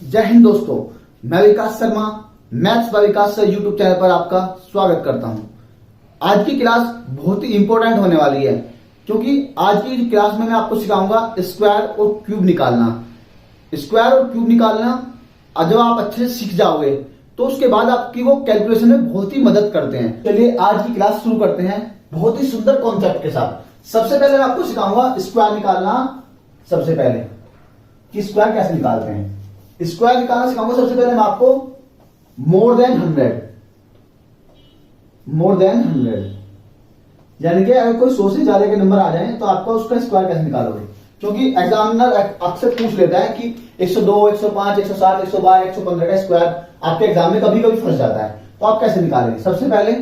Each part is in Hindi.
जय हिंद दोस्तों, मैं Vikas Sharma maths by Vikas sir YouTube channel पर आपका स्वागत करता हूं। आज की क्लास बहुत ही इंपॉर्टेंट होने वाली है क्योंकि आज की क्लास में मैं आपको सिखाऊंगा स्क्वायर और क्यूब निकालना। स्क्वायर और क्यूब निकालना जब आप अच्छे से सीख जाओगे तो उसके बाद आपकी वो कैलकुलेशन में बहुत ही मदद करते हैं। चलिए आज की क्लास शुरू करते हैं बहुत ही सुंदर कॉन्सेप्ट के साथ। सबसे पहले मैं आपको सिखाऊंगा स्क्वायर निकालना। सबसे पहले कि स्क्वायर कैसे निकालते हैं, स्क्वायर निकालना सिखाऊंगा। सबसे पहले मैं आपको मोर देन 100 यानी कि अगर कोई 100 से ज्यादा के नंबर आ जाए तो आपका उसका स्क्वायर कैसे निकालोगे, क्योंकि एग्जामिनर अक्सर पूछ लेता है कि 102, 105, 107, 112, 115 का स्क्वायर आपके एग्जाम में कभी कभी फंस जाता है, तो आप कैसे निकालेंगे। सबसे पहले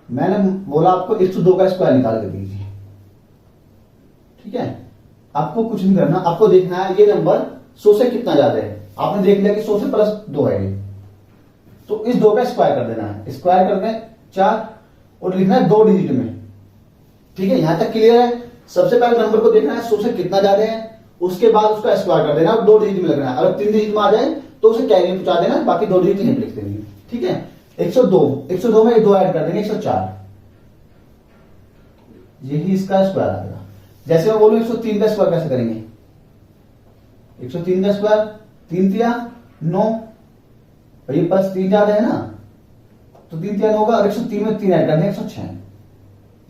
मैंने बोला आपको 102 का स्क्वायर निकाल के दीजिए। ठीक है, आपको कुछ नहीं करना, आपको देखना है ये नंबर 100 से कितना ज्यादा है। आपने देख लिया कि 100 से प्लस 2 है ये, तो इस 2 का स्क्वायर कर देना है। स्क्वायर कर दें 4 और लिखना है 2 डिजिट में। ठीक है, यहां तक क्लियर है। सबसे पहले नंबर को देखना है 100 से कितना ज्यादा है, उसके बाद उसका स्क्वायर कर देना और 2 डिजिट में लगना है। अगर 3 डिजिट में आ जाए तो उसे कैरी में पहुंचा देना, बाकी 2 डिजिट यहीं पे लिख देंगे। ठीक है, 102 में 2 ऐड कर देंगे 104, यही इसका स्क्वायर आएगा। जैसे मैं बोलूं 103 का स्क्वायर कैसे करेंगे, 103 का स्क्वायर 3 तिया 9, ये प्लस 3 ज्यादा है ना, तो 3 तिया 9 का, और 103 में 3 ऐड कर देंगे 106,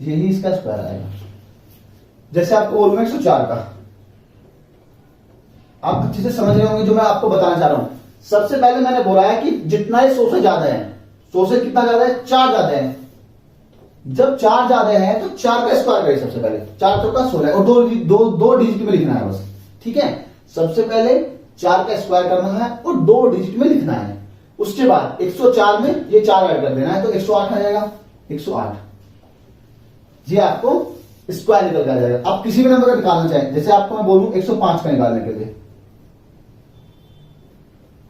यही इसका स्क्वायर आएगा। जैसे आपको बोलूंगा 104 का, आप अच्छे से समझ रहे होंगे जो मैं आपको बताना चाह रहा हूं। सबसे पहले मैंने बोला है कि जितना ही 100 से ज्यादा है, 100 से कितना ज्यादा है, 4 ज्यादा है। जब 4 ज्यादा है तो 4 का स्क्वायर करें। सबसे पहले 4 चौका 16 और 2 डिजिट में लिखना है बस। ठीक है, सबसे पहले 4 का स्क्वायर करना है और 2 डिजिट में लिखना है। उसके बाद 104 में ये 4 ऐड कर देना है तो 108 आ जाएगा। 108 ये आपको स्क्वायर निकल के आ जाएगा। आप किसी भी नंबर का निकालना चाहें, जैसे आपको मैं बोलूं 105 का निकालने के लिए।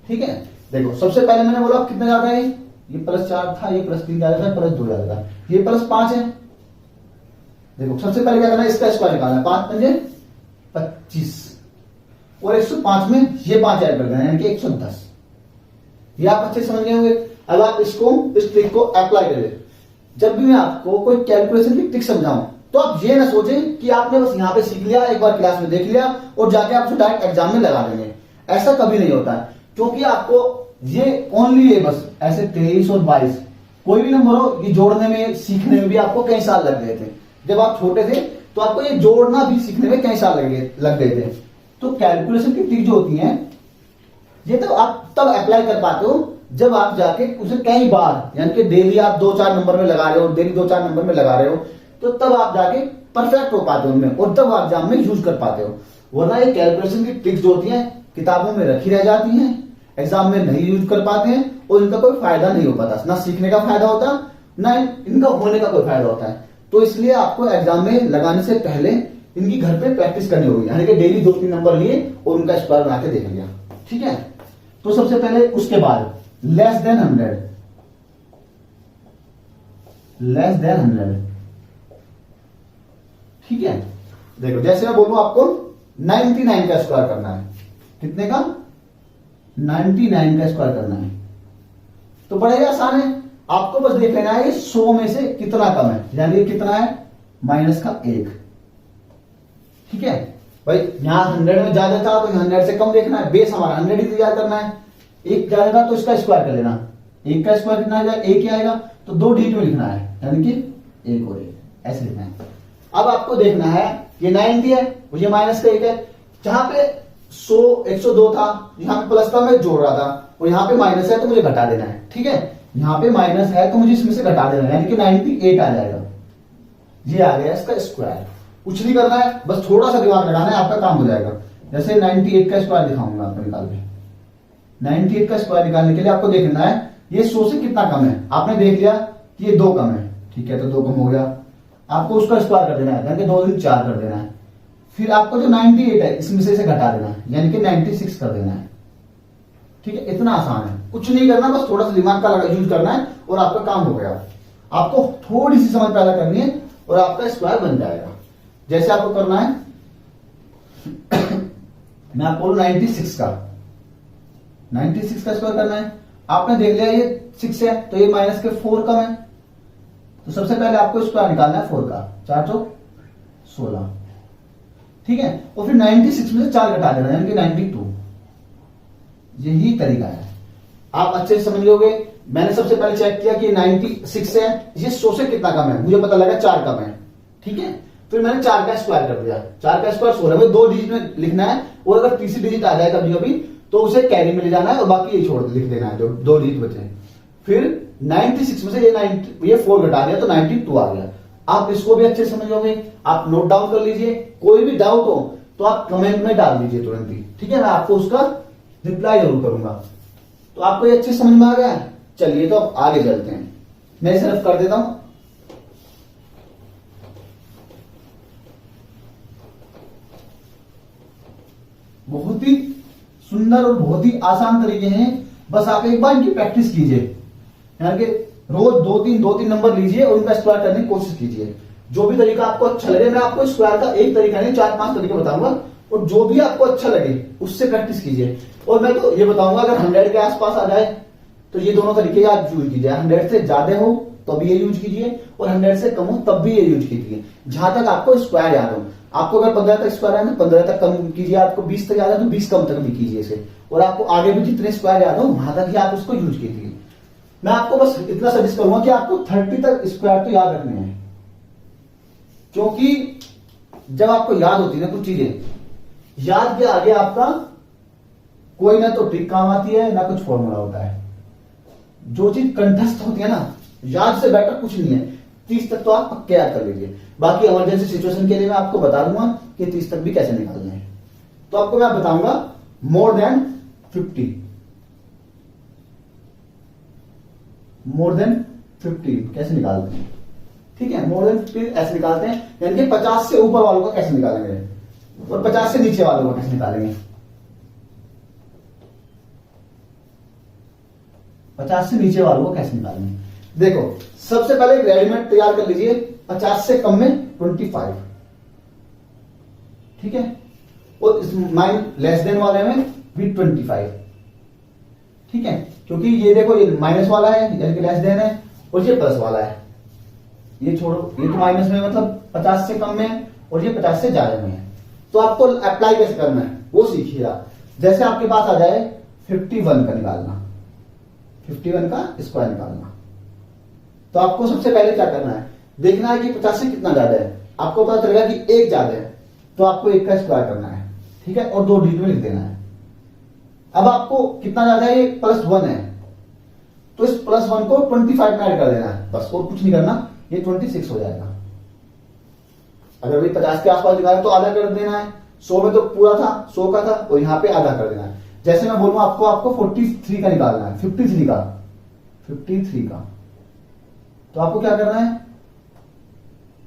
ठीक है, देखो सबसे पहले मैंने बोला कितना ज्यादा है, ये प्लस 4 था, ये प्लस 3 ज्यादा था, प्लस 2 ज्यादा था, ये प्लस 5 है। देखो सबसे पहले क्या करना है, इसका स्क्वायर निकालना है। 5 पंजे 25 और 105 में ये 5 ऐड कर देना है, यानी कि 110। ये आप अच्छे समझ गए होंगे। अब आप इसको इस ट्रिक को अप्लाई करें। जब भी मैं आपको कोई कैलकुलेशन की ट्रिक समझाऊं तो आप ये ना सोचें कि आपने बस यहां पे सीख लिया, एक बार क्लास में देख लिया और जाके आप उसे डायरेक्ट एग्जाम में लगा देंगे। ऐसा कभी नहीं होता है, क्योंकि आपको ये ओनली है बस ऐसे 23 और 22 कोई भी नंबर हो, ये जोड़ने में सीखने में भी आपको कई साल लग गए थे। जब आप छोटे थे तो आपको ये जोड़ना भी सीखने में कई साल लग गए थे। तो कैलकुलेशन की ट्रिक जो होती है ये तो आप तब अप्लाई कर पाते हो जब आप जाके उसे कई बार, यानी कि डेली आप 2-4 नंबर में लगा रहे हो, डेली 2-4 नंबर में लगा रहे हो, तो तब आप जाके परफेक्ट हो पाते हो उनमें और तब आप एग्जाम में यूज कर पाते हो। वरना ये कैलकुलेशन की ट्रिक्स जो होती है किताबों में रखी रह जाती हैं, एग्जाम में नहीं यूज कर पाते हैं और इनका कोई फायदा नहीं हो पाता। ना सीखने का फायदा होता, ना इनका होने का कोई फायदा होता है। तो इसलिए आपको एग्जाम में लगाने से पहले इनकी घर पे प्रैक्टिस करनी होगी, यानी कि डेली 2-3 नंबर लिए और उनका स्क्वायर बना के देख लिया। ठीक है, तो सबसे पहले उसके बाद लेस देन 100। ठीक है, देखो जैसे मैं बोलूं आपको 99 का स्क्वायर करना है। कितने का? 99 का स्क्वायर करना है, तो बड़ा ही आसान है। आपको बस देख लेना है ये 100 में से कितना कम है, यानी कितना है, माइनस का 1। ठीक है भाई, यहां 100 में ज्यादा था तो 100 से कम देखना है, बेस हमारा 100 ही तैयार करना है। 1 ज्यादा था तो इसका स्क्वायर कर लेना। 1 का स्क्वायर कितना आ जाएगा, 1 ही आएगा, तो 2 डिजिट में लिखना है, यानी कि 1 और 1 ऐसे लिखना है। अब आपको देखना है ये 90 है और ये माइनस का 1 है। जहां पे 102 था, यहां पे प्लस था, मैं जोड़ रहा था, और यहां पे माइनस है तो मुझे घटा देना है। ठीक है, यहां पे माइनस है तो मुझे इसमें से घटा देना है, यानी कि 98 आ जाएगा। ये आ गया इसका स्क्वायर। कुछ नहीं करना है, बस थोड़ा सा दिमाग लगाना है, आपका काम हो जाएगा। जैसे 98 का स्क्वायर दिखाऊंगा आपको निकाल के। 98 का स्क्वायर निकालने के लिए आपको देखना है ये 100 से कितना कम है। आपने देख लिया कि ये 2 कम है, ठीक है, तो 2 कम हो गया। आपको उसका स्क्वायर कर देना है, यानी कि 2 दिन 4 कर देना है। फिर आपको जो 98 है इसमें से घटा देना है, यानी कि 96 कर देना है। ठीक है, इतना आसान है, कुछ नहीं करना, बस थोड़ा सा दिमाग का यूज करना है और आपका काम हो गया। आपको थोड़ी सी समझ पैदा करनी है और आपका स्क्वायर बन जाएगा। जैसे आपको करना है, मैं आपको 96 का, 96 का स्क्वायर करना है। 96 का स्क्वायर करना है, 96 का स्क्वायर करना है। फिर आपको जो 98 है इसमें से घटा देना है, यानी कि 96 कर देना है। फिर आपको जो 98 है इसमें से घटा देना है, यानी कि 96 कर देना है। ठीक है, इतना आसान है, कुछ नहीं करना, बस थोड़ा सा दिमाग का यूज करना है और आपका काम हो गया। आपको थोड़ी सी समझ पैदा करनी है और आपका काम हो गया। आपको थोड़ी सी समझ पैदा करनी है और आपका स्क्वायर बन जाएगा। जैसे आपको करना है 96 का स्क्वायर करना है। आपने देख लिया ये 6 है तो ये माइनस के 4 कम है, तो सबसे पहले आपको स्क्वायर निकालना है 4 का, 4 चौक 16, ठीक है। और फिर 96 में से 4 घटा देना यानी कि 92। यही तरीका है, आप अच्छे से समझ लोगे। मैंने सबसे पहले चेक किया कि 96 है, ये 100 से कितना कम है, मुझे पता लगा 4 कम है, ठीक है। फिर मैंने 4 का स्क्वायर कर दिया, 4 का स्क्वायर 16 है, 2 डिजिट में लिखना है, और अगर तीसरी डिजिट आ जाए कभी कभी तो उसे कैरी में ले जाना है और बाकी ये छोड़ लिख देना है जो 2 डिजिट बचे। फिर 96 में से ये 4 घटा दिया तो 92 आ गया। आप इसको भी अच्छे समझ लोगे, आप नोट डाउन कर लीजिए। कोई भी डाउट हो तो आप कमेंट में डाल दीजिए तुरंत ही, ठीक है, मैं आपको उसका रिप्लाई जरूर करूंगा। तो आपको ये अच्छे समझ में आ गया। चलिए तो अब आगे चलते हैं, मैं सिर्फ कर देता हूं। बहुत ही सुंदर और बहुत ही आसान तरीके हैं, बस आप एक बार इनकी प्रैक्टिस कीजिए, यानी कि रोज 2-3 नंबर लीजिए और उनका स्क्वायर करने की कोशिश कीजिए। जो भी तरीका आपको अच्छा लगे, मैं आपको स्क्वायर का एक तरीका नहीं 4-5 तरीके बताऊंगा, और जो भी आपको अच्छा लगे उससे प्रैक्टिस कीजिए। और मैं तो ये बताऊंगा अगर 100 के आसपास आ जाए तो ये दोनों तरीके आप यूज कीजिए। 100 से ज्यादा हो तो भी ये यूज कीजिए, और 100 से कम हो तब भी ये यूज कीजिए, जहां तक आपको स्क्वायर याद हो। आपको अगर 15 तक स्क्वायर है 15 तक कम कीजिए, आपको 20 तक याद है तो 20 कम तक भी कीजिए इसे, और आपको आगे भी जितने स्क्वायर याद हो वहां तक ही आप उसको यूज कीजिए। मैं आपको बस इतना सजेस्ट करूंगा कि आपको 30 तक स्क्वायर तो याद रखने हैं, क्योंकि जब आपको याद होती है ना कुछ चीजें, याद के आगे आपका कोई ना तो ट्रिक काम आती है ना कुछ फॉर्मूला होता है। जो चीज कंठस्थ होती है ना, याद से बेटर कुछ नहीं है। 30 तक तो आप पक्के याद कर लीजिए, बाकी इमरजेंसी सिचुएशन के लिए मैं आपको बता दूंगा कि 30 तक भी कैसे निकालना है। तो आपको मैं बताऊंगा मोर देन 50 कैसे निकालते हैं, ठीक है। मोर देन 50 ऐसे निकालते हैं, यानी कि 50 से ऊपर वालों का कैसे निकालेंगे और 50 से नीचे वालों का कैसे निकालेंगे। 50 से नीचे वालों को कैसे निकालेंगे, देखो सबसे पहले एक रेडीमेड तैयार कर लीजिए। 50 से कम में 25, ठीक है, और इस लेस देन वाले में भी 25, ठीक है, क्योंकि ये देखो ये माइनस वाला है यानी कि लेस देन है, और ये प्लस वाला है। ये छोड़ो, ये तो माइनस में मतलब 50 से कम में, और ये 50 से ज्यादा में है। तो आपको अप्लाई कैसे करना है वो सीखिएगा। जैसे आपके पास आ जाए 51 का निकालना, 51 का स्क्वायर निकालना, तो आपको सबसे पहले क्या करना है, देखना है कि 50 से कितना ज्यादा है। आपको पता चलेगा कि 1 ज्यादा है तो आपको 1 का स्क्वायर करना है, ठीक है, और 2 डिजिट में लिख देना है। अब आपको कितना ज्यादा है, ये +1 है, तो इस +1 को 25 में ऐड कर देना है, बस और कुछ नहीं करना, ये 26 हो जाएगा। अगर भाई 50 के आसपास निकाले तो आधा कर देना है, 100 में तो पूरा था, 100 का था, और यहां पे आधा कर देना है। जैसे मैं बोलूं आपको 43 का निकालना है, 53 का, तो आपको क्या करना है,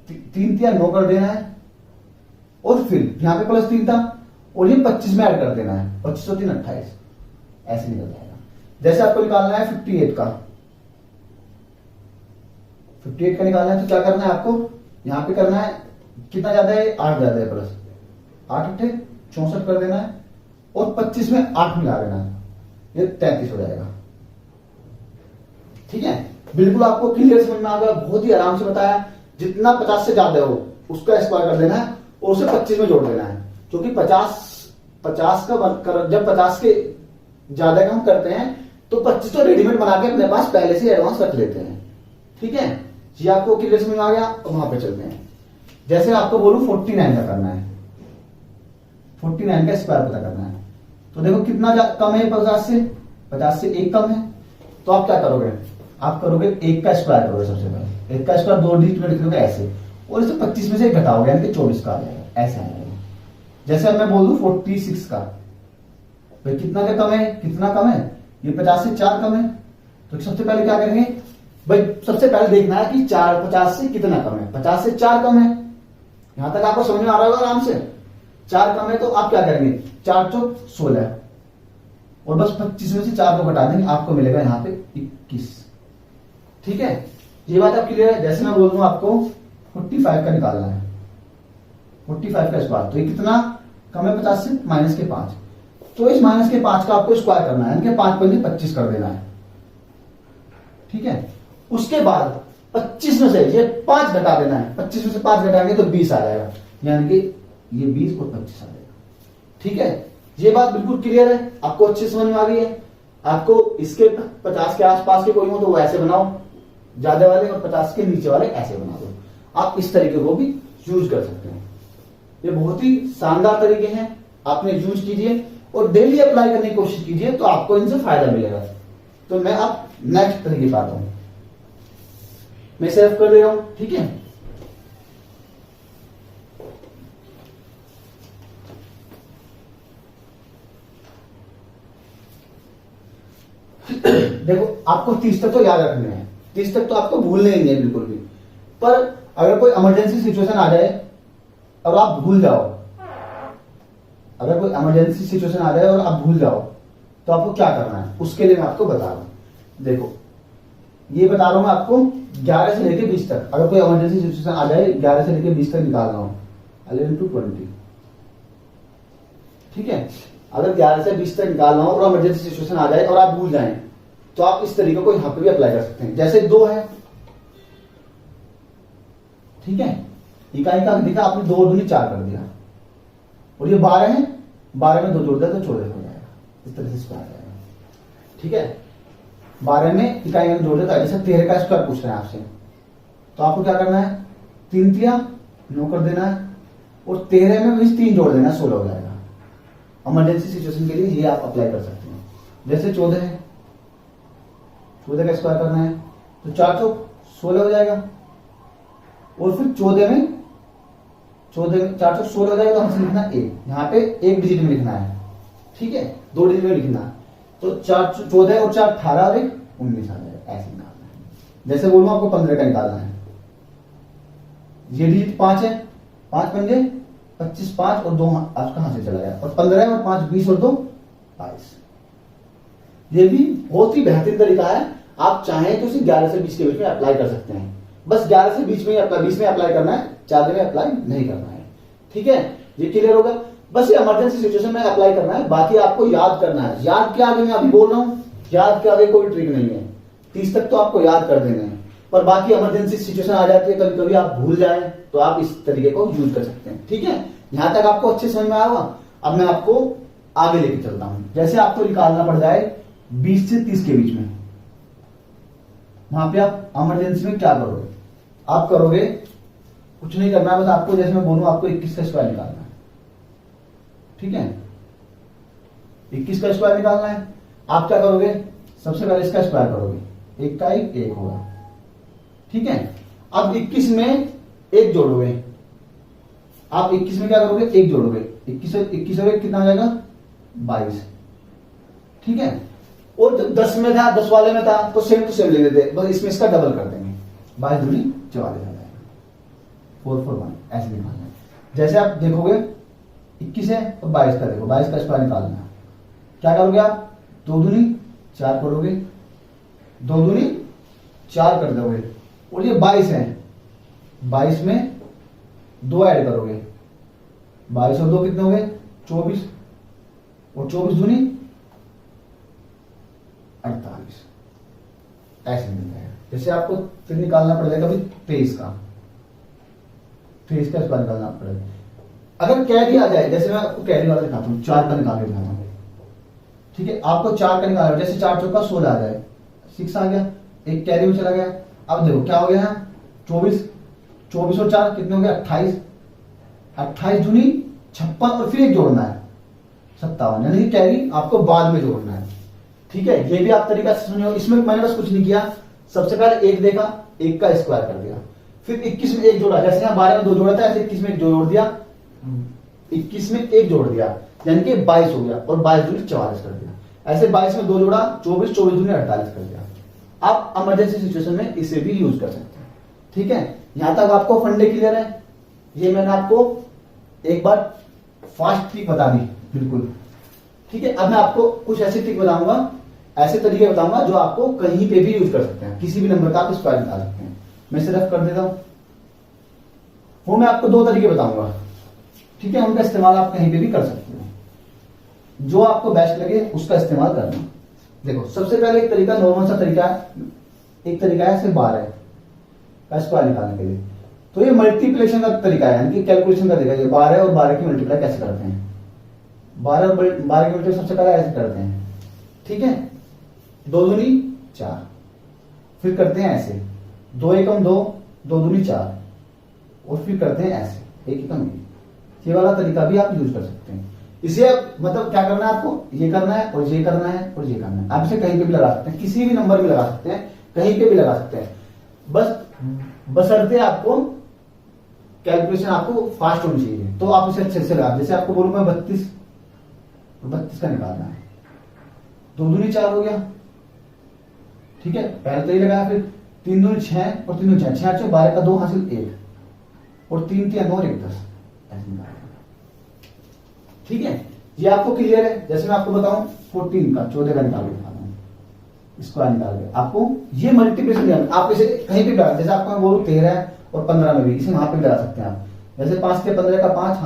3 या 9 कर देना है, और फिर यहां पे +3 था और ये 25 में ऐड कर देना है, 25 और 3 28, ऐसे निकल जाएगा। जैसे आपको निकालना है 58 का, 58 का निकालना है तो क्या करना है, आपको यहां पे करना है कितना ज्यादा है, 8 ज्यादा है, प्लस 8 × 64 कर देना है, और 25 में 8 मिला देना है, ये 33 हो जाएगा, ठीक है। बिल्कुल आपको क्लियर समझ में आ गया, बहुत ही आराम से बताया। जितना 50 से ज्यादा हो उसका स्क्वायर कर देना है और उसे 25 में जोड़ देना है, क्योंकि 50 का जब 50 के ज्यादा का हम करते हैं तो 25 तो रेडीमेड बना के अपने पास पहले से एडवांस रख लेते हैं, ठीक है। ये आपको क्लियर समझ में आ गया, तो वहां पे चलते हैं। जैसे आपको बोलूं 49 का करना है, 49 का स्क्वायर पता करना है, तो देखो कितना कम है 50 से 1 कम है, तो आप क्या करोगे, आप करोगे 1 का स्क्वायर करोगे। सबसे पहले 1 का स्क्वायर 2 डिजिट में लिखोगे ऐसे, और इसे 25 में से 1 घटाओगे यानी कि 24 का आ जाएगा, ऐसे आ जाएगा। जैसे अब मैं बोल दूं 46 का, भाई कितना का कम है, कितना कम है, ये 50 से 4 कम है, तो सबसे पहले क्या करेंगे भाई, सबसे पहले देखना है कि 50 से कितना कम है, 50 से 4 कम है। यहां तक आपको समझ में आ रहा होगा आराम से, 4 कम है तो आप क्या करेंगे, 4 चौक 16, और बस 25 में से 4 को घटा देंगे, आपको मिलेगा यहां पे 21, ठीक है। ये बात आप क्लियर है। जैसे मैं बोल दूं आपको 45 का निकालना है, 45 का स्क्वायर, तो ये कितना कम है 50 से, -5, तो इस माइनस के 5 का आपको स्क्वायर करना है, यानी कि 5 पंजे 25 कर देना है। ठीक है, उसके बाद 25 में से ये 5 घटा देना है, 25 में से 5 घटाएंगे तो 20 आ जाएगा, यानी कि ये 20 और 25 आ जाएगा। ठीक है, ये बात बिल्कुल क्लियर है, आपको अच्छी समझ में आ गई है। आपको इसके 50 के आसपास के कोई हो तो वो ऐसे बनाओ ज्यादा वाले, और 50 के नीचे वाले ऐसे बना दो। आप इस तरीके को भी यूज कर सकते हैं। ये बहुत ही शानदार तरीके हैं, आपने यूज कीजिए और डेली अप्लाई करने की कोशिश कीजिए, तो आपको इनसे फायदा मिलेगा। तो मैं अब नेक्स्ट तरीके पर आता हूं, मैं सेव कर दे रहा हूं। ठीक है, देखो आपको 30 तक तो याद रखने हैं, 30 तक तो आपको भूलने ही नहीं है बिल्कुल भी। पर अगर कोई इमरजेंसी सिचुएशन आ जाए और आप भूल जाओ, अगर कोई इमरजेंसी सिचुएशन आ जाए और आप भूल जाओ, तो आपको क्या करना है, उसके लिए मैं आपको बता रहा हूं। देखो ये बता रहा हूं मैं आपको 11 से लेकर 20 तक, अगर कोई इमरजेंसी सिचुएशन आ जाए 11 से लेकर 20 तक निकालना हो, 11 to 20। ठीक है, अगर 11 से 20 तक निकालना हो और इमरजेंसी सिचुएशन आ जाए और आप भूल जाएं, तो आप इस तरीके को यहां पर भी अप्लाई कर सकते हैं। जैसे 2 है, ठीक है, इकाई का दिखा आपने 2 दूनी 4 कर दिया, और ये 12 है, 12 में 2 जोड़ दिया तो 14 हो जाएगा, इस तरह से स्क्वायर आएगा। ठीक है, 12 में इकाई में जोड़ देता है, जैसे 13 का स्क्वायर पूछ रहे हैं आपसे, तो आपको क्या करना है, 3 तिया 9 कर देना है, और 13 में भी 3 जोड़ देना है, 16 हो जाएगा। इमरजेंसी सिचुएशन के लिए ये आप अप्लाई कर सकते हैं। जैसे 14 है, 14 का स्क्वायर करना है, तो 4 चौक 16 हो जाएगा, और फिर 14 में 4 चौक 16 हो जाएगा, तो हमसे लिखना 1, यहाँ पे 1 डिजिट में लिखना है। ठीक है, 2 डिजिट में लिखना है, तो 14 और 4 18 और 1 19 आ जाएगा, ऐसे निकालना है। जैसे बोलूं आपको 15 का निकालना है, ये डिजिट 5 है, 5 पंजे 25, 5 और 2 आज कहां से चला गया, और 15 और 5 20 और 2 22। ये भी बहुत ही बेहतरीन तरीका है, आप चाहें तो इसे 11 से 20 के बीच में अप्लाई कर सकते हैं। बस 11 से 20 में अप्लाई करना है, 4 में अप्लाई नहीं करना है। ठीक है, ये क्लियर होगा। बस ये इमरजेंसी सिचुएशन में अप्लाई करना है, बाकी आपको याद करना है। याद के आगे मैं अभी बोल रहा हूं, याद के आगे कोई ट्रिक नहीं है, 30 तक तो आपको याद कर देना है, पर बाकी इमरजेंसी सिचुएशन आ जाती है, कभी कभी आप भूल जाए, तो आप इस तरीके को यूज कर सकते हैं। ठीक है, यहां तक आपको अच्छे समझ में आया होगा। अब मैं आपको आगे लेके चलता हूं। जैसे आपको निकालना पड़ जाए 20 से 30 के बीच में, वहां पे आप इमरजेंसी में क्या करोगे, आप करोगे कुछ नहीं करना है, बस आपको जैसे मैं बोलूं आपको 21 का स्क्वायर निकालना है। ठीक है, 21 का स्क्वायर निकालना है, आप क्या करोगे, सबसे पहले इसका स्क्वायर करोगे, 1 का 1 होगा। ठीक है, अब 21 में 1 जोड़ोगे, आप 21 में क्या करोगे, 1 जोड़ोगे, 21 और 1 कितना हो जाएगा, 22। ठीक है, और 10 में था, 10 वाले में था, तो सेम टू सेम ले लेते, बस इसमें इसका डबल कर देंगे, 22 दूनी 44 आ जाएगा, 441 ऐसे निकालना है। जैसे आप देखोगे 21 है तो 22 का देखो, 22 का स्क्वायर निकालना है, क्या करोगे आप, 2 दूनी 4 करोगे, 2 दूनी 4 कर दोगे, और ये 22 है, 22 में 2 ऐड करोगे, 22 और 2 कितने हो गए, 24, और 24 दूनी 48, ऐसे मिलता है। जैसे आपको फिर निकालना पड़ेगा कभी 23 का स्क्वायर निकालना पड़ेगा। अगर कैरी आ जाए, जैसे मैं आपको कैरी वाला दिखाता हूं, 4 का निकाल के दिखाता हूं। ठीक है, आपको 4 का निकालना, जैसे 4 चौका 16 आ जाए, 6 आ गया, एक कैरी में चला गया। अब देखो क्या हो गया, 24 और 4 कितने हो गए, 28, 28 दूनी 56, और फिर 1 जोड़ना है, 57, यानी कि कैरी आपको बाद में जोड़ना है। ठीक है, ये भी आप तरीका से सुनिए। इसमें मैंने बस कुछ नहीं किया, सबसे पहले 1 देखा, 1 का स्क्वायर कर दिया, फिर 21 में 1 जोड़ा, जैसे यहाँ 12 में 2 जोड़ा था, ऐसे 21 में 1 जोड़ दिया, 21 में 1 जोड़ दिया, यानी कि 22 हो गया, और 22 दूनी 44 कर दिया। ऐसे 22 में 2 जोड़ा, 24 दूनी 48 कर दिया। आप इमरजेंसी सिचुएशन में इसे भी यूज कर सकते हैं। ठीक है, यहां तक आपको फंडे क्लियर है। ये मैंने आपको एक बार फास्ट ट्रिक बता दी बिल्कुल। ठीक है, अब मैं आपको कुछ ऐसी ट्रिक बताऊंगा, ऐसे तरीके बताऊंगा जो आपको कहीं पे भी यूज कर सकते हैं, किसी भी नंबर का आप स्क्वायर निकाल सकते हैं। मैं सिर्फ कर देता हूं, वो मैं आपको 2 तरीके बताऊंगा। ठीक है, उनका इस्तेमाल आप कहीं पे भी कर सकते हैं। जो आपको बेस्ट लगे उसका इस्तेमाल करना। देखो सबसे पहले एक तरीका, नॉर्मल सा तरीका है, एक तरीका है सिर्फ 12 का स्क्वायर निकालने के लिए। तो ये मल्टीप्लिकेशन का तरीका है, यानी कि कैलकुलेशन का तरीका है। 12 और 12 की मल्टीप्लाई कैसे करते हैं, 12 और 12 की मल्टीप्लाई सबसे पहले ऐसे करते हैं, ठीक है, 2 दूनी 4, फिर करते हैं ऐसे 2 एकम 2, 2 दूनी 4, और फिर करते हैं ऐसे 1 एकम 1। ये वाला तरीका भी आप यूज कर सकते हैं। इसे मतलब क्या करना है आपको, ये करना है और ये करना है और ये करना है। आप इसे कहीं पे भी लगा सकते हैं, किसी भी नंबर भी लगा सकते हैं, कहीं पे भी लगा सकते हैं, बस बशर्ते आपको कैलकुलेशन आपको फास्ट होनी चाहिए, तो आप इसे अच्छे से लगा। जैसे आपको बोलूं मैं 32 का निकालना है, 2 दूनी 4 हो गया, ठीक है, पहले तो ये लगाया, फिर 3 दूनी 6 और 3 दूनी 6, 6 12 का 2 हासिल 1, और 3 3 9 और 1 10, ऐसे निकालेंगे, ठीक है। ये आपको क्लियर है। जैसे मैं आपको बताऊं 14 का 14 का निकाल के स्क्वायर निकाल के आपको ये मल्टीप्लिकेशन, आप इसे कहीं भी लगा, जैसे आपको बोलूं 13 और 15 में भी इसे वहां पे लगा सकते हैं आप। जैसे 5 के 15 का 5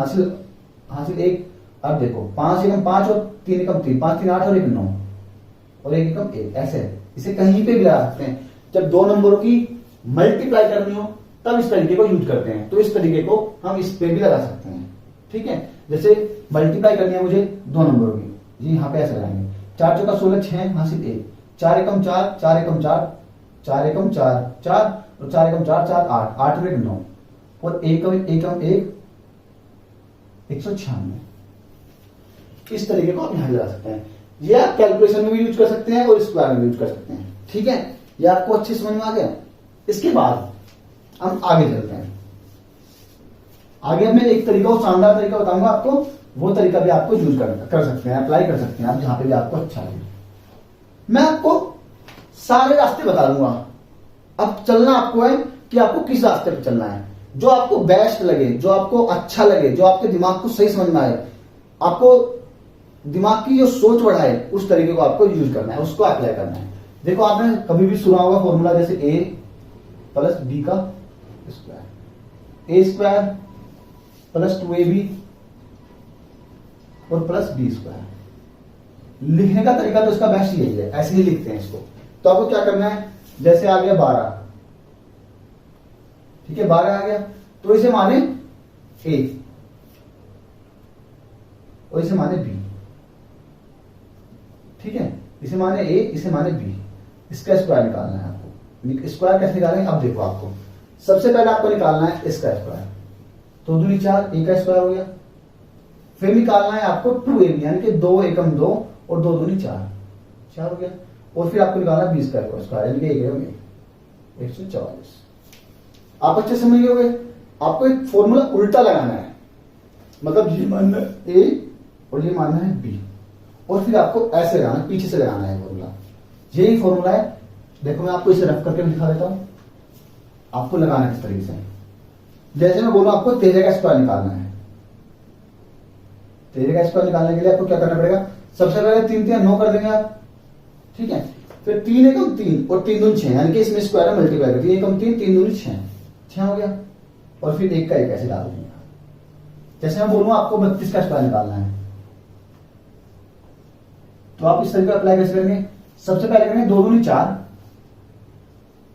हासिल 1। अब देखो 5 एकम 5 और 3 एकम 3, 5 3 8 और 1 9 और 1 एकम 1, ऐसे इसे कहीं पे भी लगा सकते हैं। जब दो नंबरों की मल्टीप्लाई करनी हो तब इस तरीके को यूज करते हैं, तो इस तरीके को हम इस पे भी लगा सकते हैं, ठीक है। जैसे मल्टीप्लाई करनी है मुझे 2 नंबरों की, जी यहाँ पे ऐसे लगाएंगे, 4 चौका 16 6 हासिल 1, 4 एकम 4, 4 एकम 4, 4 एकम 4 4 और 4 एकम 4 4 8, 8 और 1 9 और 1 एकम 1 196। इस तरीके को आप यहां लगा सकते हैं। ये आप कैलकुलेशन में भी यूज कर सकते हैं और स्क्वायर में भी यूज कर सकते हैं, ठीक है। ये आपको अच्छे समझ में आ गया। इसके बाद हम आगे चलते हैं। आगे मैं एक तरीका और शानदार तरीका बताऊंगा आपको, वो तरीका भी आपको यूज कर सकते हैं, अप्लाई कर सकते हैं आप जहां पे भी आपको अच्छा लगे। मैं आपको सारे रास्ते बता दूंगा, अब चलना आपको है कि आपको किस रास्ते पे चलना है, जो आपको बेस्ट लगे, जो आपको अच्छा लगे, जो आपके दिमाग को सही समझ में आए, आपको दिमाग की जो सोच बढ़ाए, उस तरीके को आपको यूज करना है, उसको अप्लाई करना है। देखो आपने कभी भी सुना होगा फॉर्मूला, जैसे a प्लस बी का स्क्वायर, ए स्क्वायर प्लस 2ab और प्लस बी स्क्वायर। लिखने का तरीका तो इसका बेस्ट यही है, ऐसे ही लिखते हैं इसको। तो आपको क्या करना है, जैसे आ गया 12, ठीक है, 12 आ गया, तो इसे माने a और इसे माने b, ठीक है, इसे माने a, इसे माने b। इसका स्क्वायर निकालना है आपको। स्क्वायर कैसे निकालेंगे, अब देखो आपको सबसे पहले आपको निकालना है इसका स्क्वायर, तो 2 दूनी 4, a का स्क्वायर हो गया। फिर निकालना है आपको 2ab, यानी कि 2 एकम 2 और 2 दूनी 4 हो गया। और फिर आपको निकालना b स्क्वायर, यानी कि 1 एकम 144। आप अच्छे समझ गए होंगे। आपको एक फॉर्मूला उल्टा लगाना है, मतलब ये मानना है a और ये मानना है b, और फिर आपको ऐसे लगाना है, पीछे से लगाना है फॉर्मूला। यही फॉर्मूला है। देखो मैं आपको इसे रफ करके दिखा देता हूं, आपको लगाना किस तरीके से। जैसे मैं बोलूं आपको 13 का स्क्वायर निकालना है, 13 का स्क्वायर निकालने के लिए आपको क्या करना पड़ेगा, सबसे पहले 3 3 9 कर देंगे आप, ठीक है। फिर 3 एकम 3 और 3 दूनी 6, यानी कि इसमें स्क्वायर है मल्टीप्लाई करके 3 एकम 3 3 दूनी 6 हो गया। और फिर 1 का 1 ऐसे डाल देंगे। जैसे मैं बोलूं आपको 32 का स्क्वायर निकालना है, तो आप इस तरीके अप्लाई कैसे करेंगे, सबसे पहले करेंगे 2 दूनी 4,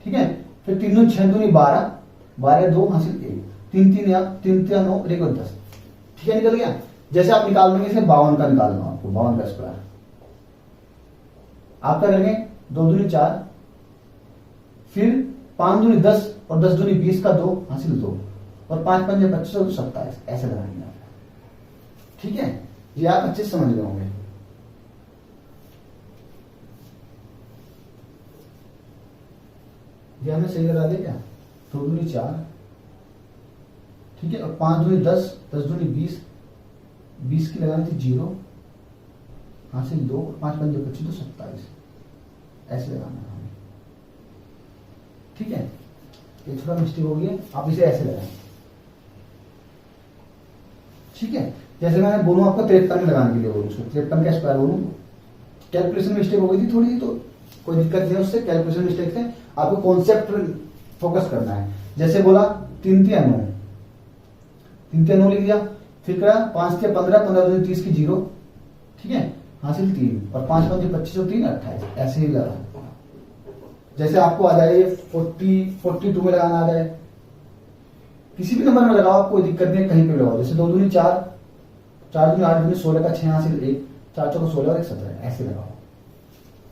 ठीक है, फिर 3 दूनी 6 दूनी 12, 12 2 हासिल 1, 3 3 9 और 1 10, ठीक है, निकल गया। जैसे आप निकाल देंगे इसे 52 का निकालना आपको, 52 का स्क्वायर। आप क्या करेंगे 2 दूनी 4, फिर 5 दूनी 10 और 10 दूनी 20 का 2 हासिल 2 और 5 5 25 और 27, ऐसे लगाएंगे आप, ठीक है। ये आप अच्छे से समझ गए होंगे। ये हमने सही लगा दिया क्या, 2 दूनी 4, ठीक है, और 5 दूनी 10, 10 दूनी 20, 20 की लगानी थी 0 हासिल 2 और 5 5 25 तो 27, ऐसे लगाना है हमें, ठीक है। ये थोड़ा मिस्टेक हो गई है, आप इसे ऐसे लगाएं, ठीक है। जैसे मैंने बोलूं आपको 53 में लगाने के लिए बोलूं, 53 का स्क्वायर बोलूं, कैलकुलेशन मिस्टेक हो गई थी थोड़ी, तो कोई दिक्कत नहीं है उससे, कैलकुलेशन मिस्टेक से आपको कॉन्सेप्ट फोकस करना है। जैसे बोला 3 3 9, 3 3 9 लिख दिया, फिर करा 5 3 15, 15 2 30 की 0, ठीक है, हासिल 3 और 5 5 25 और 3 28, ऐसे ही लगा। जैसे आपको आ जाए 42 में लगाना आ जाए, किसी भी नंबर में लगाओ, कोई दिक्कत नहीं, कहीं पे लगाओ। जैसे 2 दूनी 4, 4 दूनी 8 दूनी 16 का 6 हासिल 1, 4 चौका 16 और 1 17, ऐसे लगाओ।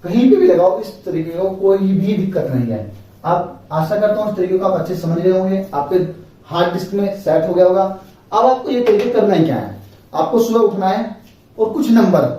कहीं पे भी लगाओ इस तरीके को, कोई भी दिक्कत नहीं है। आप आशा करता हूं इस तरीके को आप अच्छे समझ रहे होंगे, आपके हार्ड डिस्क में सेट हो गया होगा। अब आपको ये तरीके करना ही क्या है, आपको सुबह उठना है और कुछ नंबर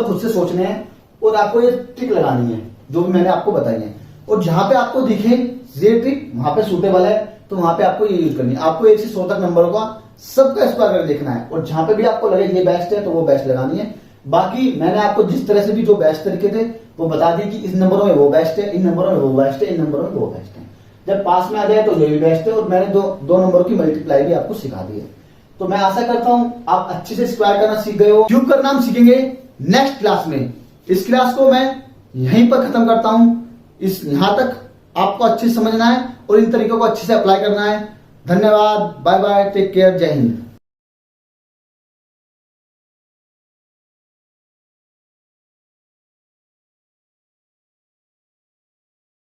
खुद से सोचने हैं और आपको ये ट्रिक लगानी है जो भी मैंने आपको बताई है। और जहां पे आपको दिखे ये ट्रिक वहां पे सूटेबल है तो वहां पे आपको ये यूज करनी है। आपको 1 से 100 तक नंबरों का सबका स्क्वायर करके देखना है और जहां पे भी आपको लगे ये बेस्ट है तो वो बेस्ट लगानी है। बाकी मैंने आपको जिस तरह से भी जो बेस्ट तरीके थे वो बता दी कि इस नंबरों में वो बेस्ट है, इन नंबरों में वो बेस्ट है, इन नंबरों में वो बेस्ट है। जब पास में आ जाए तो ये भी बेस्ट है। और मैंने दो नंबरों की मल्टीप्लाई भी आपको सिखा दी है। तो मैं आशा करता हूं आप अच्छे से स्क्वायर करना सीख गए हो। क्यूब करना हम सीखेंगे नेक्स्ट क्लास में। इस क्लास को मैं यहीं पर खत्म करता हूं। यहां तक आपको अच्छे से समझना है और इन तरीकों को अच्छे से अप्लाई करना है। धन्यवाद, बाय बाय, टेक केयर, जय हिंद।